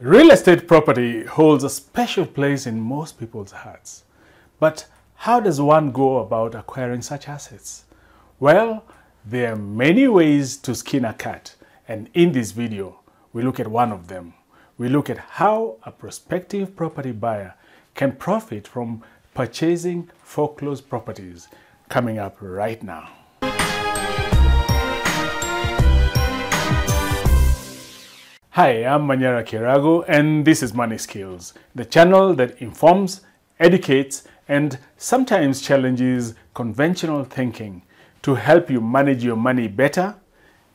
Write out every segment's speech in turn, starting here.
Real estate property holds a special place in most people's hearts. But how does one go about acquiring such assets? Well, there are many ways to skin a cat, and in this video, we look at one of them. We look at how a prospective property buyer can profit from purchasing foreclosed properties, coming up right now. Hi, I'm Manyara Kirago, and this is Money Skills, the channel that informs, educates, and sometimes challenges conventional thinking to help you manage your money better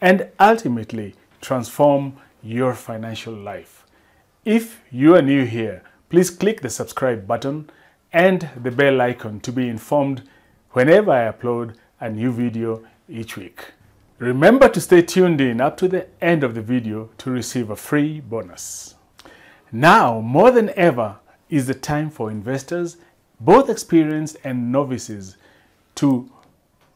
and ultimately transform your financial life. If you are new here, please click the subscribe button and the bell icon to be informed whenever I upload a new video each week. Remember to stay tuned in up to the end of the video to receive a free bonus. Now, more than ever, is the time for investors, both experienced and novices, to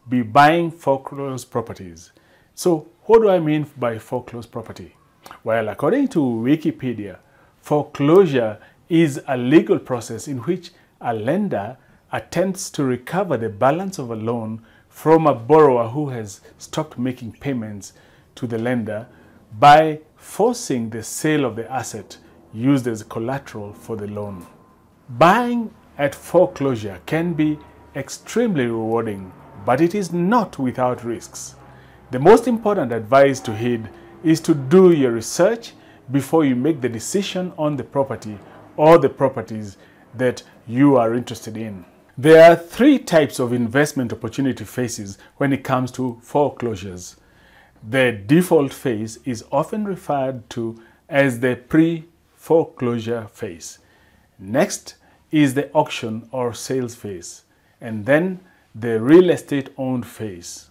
be buying foreclosed properties. So, what do I mean by foreclosed property? Well, according to Wikipedia, foreclosure is a legal process in which a lender attempts to recover the balance of a loan from a borrower who has stopped making payments to the lender by forcing the sale of the asset used as collateral for the loan. Buying at foreclosure can be extremely rewarding, but it is not without risks. The most important advice to heed is to do your research before you make the decision on the property or the properties that you are interested in. There are three types of investment opportunity phases when it comes to foreclosures. The default phase is often referred to as the pre-foreclosure phase. Next is the auction or sales phase, and then the real estate owned phase.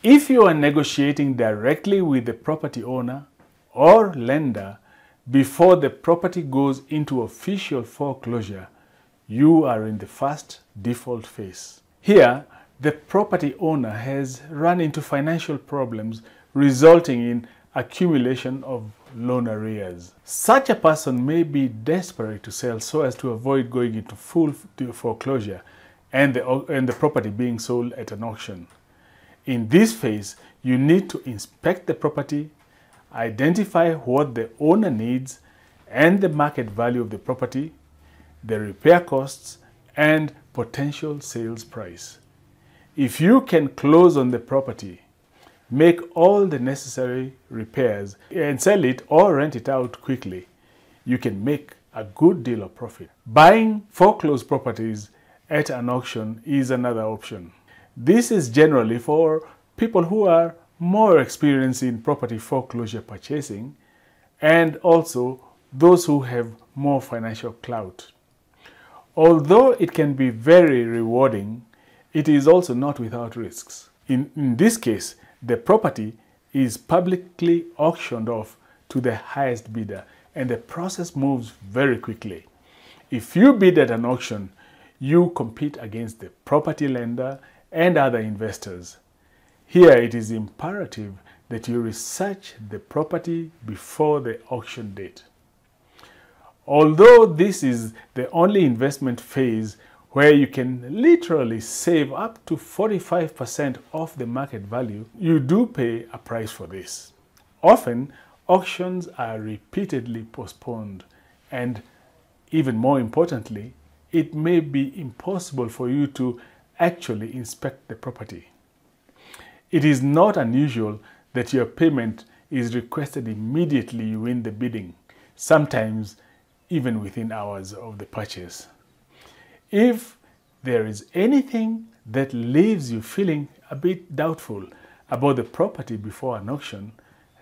If you are negotiating directly with the property owner or lender before the property goes into official foreclosure, you are in the first default phase. Here, the property owner has run into financial problems resulting in accumulation of loan arrears. Such a person may be desperate to sell so as to avoid going into full foreclosure and the property being sold at an auction. In this phase, you need to inspect the property, identify what the owner needs and the market value of the property, the repair costs, and potential sales price. If you can close on the property, make all the necessary repairs, and sell it or rent it out quickly, you can make a good deal of profit. Buying foreclosed properties at an auction is another option. This is generally for people who are more experienced in property foreclosure purchasing and also those who have more financial clout. Although it can be very rewarding, it is also not without risks. In this case, the property is publicly auctioned off to the highest bidder, and the process moves very quickly. If you bid at an auction, you compete against the property lender and other investors. Here, it is imperative that you research the property before the auction date. Although this is the only investment phase where you can literally save up to 45% of the market value, you do pay a price for this. Often, auctions are repeatedly postponed, and even more importantly, it may be impossible for you to actually inspect the property. It is not unusual that your payment is requested immediately you win the bidding, sometimes even within hours of the purchase. If there is anything that leaves you feeling a bit doubtful about the property before an auction,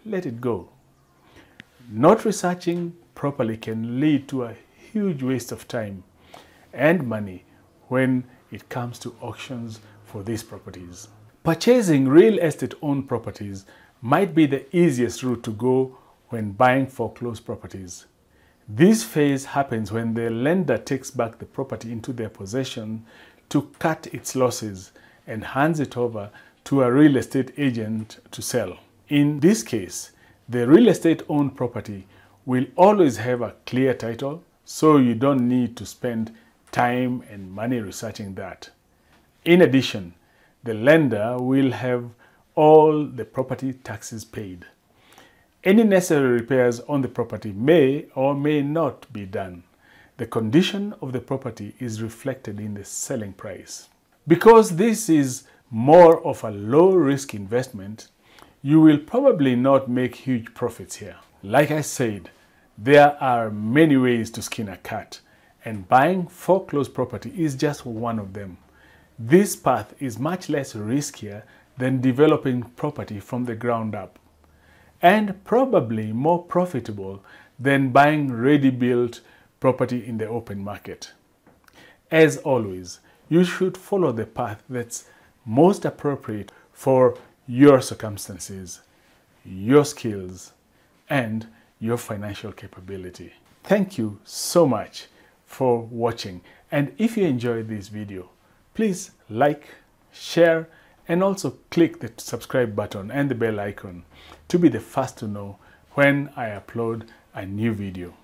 let it go. Not researching properly can lead to a huge waste of time and money when it comes to auctions for these properties. Purchasing real estate owned properties might be the easiest route to go when buying foreclosed properties. This phase happens when the lender takes back the property into their possession to cut its losses and hands it over to a real estate agent to sell. In this case, the real estate owned property will always have a clear title, so you don't need to spend time and money researching that. In addition, the lender will have all the property taxes paid. Any necessary repairs on the property may or may not be done. The condition of the property is reflected in the selling price. Because this is more of a low-risk investment, you will probably not make huge profits here. Like I said, there are many ways to skin a cat, and buying foreclosed property is just one of them. This path is much less riskier than developing property from the ground up, and probably more profitable than buying ready-built property in the open market. As always, you should follow the path that's most appropriate for your circumstances, your skills, and your financial capability. Thank you so much for watching, and if you enjoyed this video, please like, share, and also click the subscribe button and the bell icon to be the first to know when I upload a new video.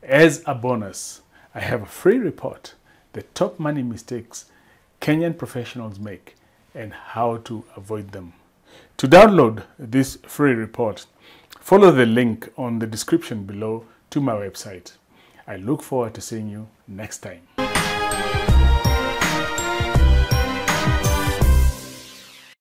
As a bonus, I have a free report, The Top Money Mistakes Kenyan Professionals Make and How to Avoid Them. To download this free report, follow the link on the description below to my website. I look forward to seeing you next time.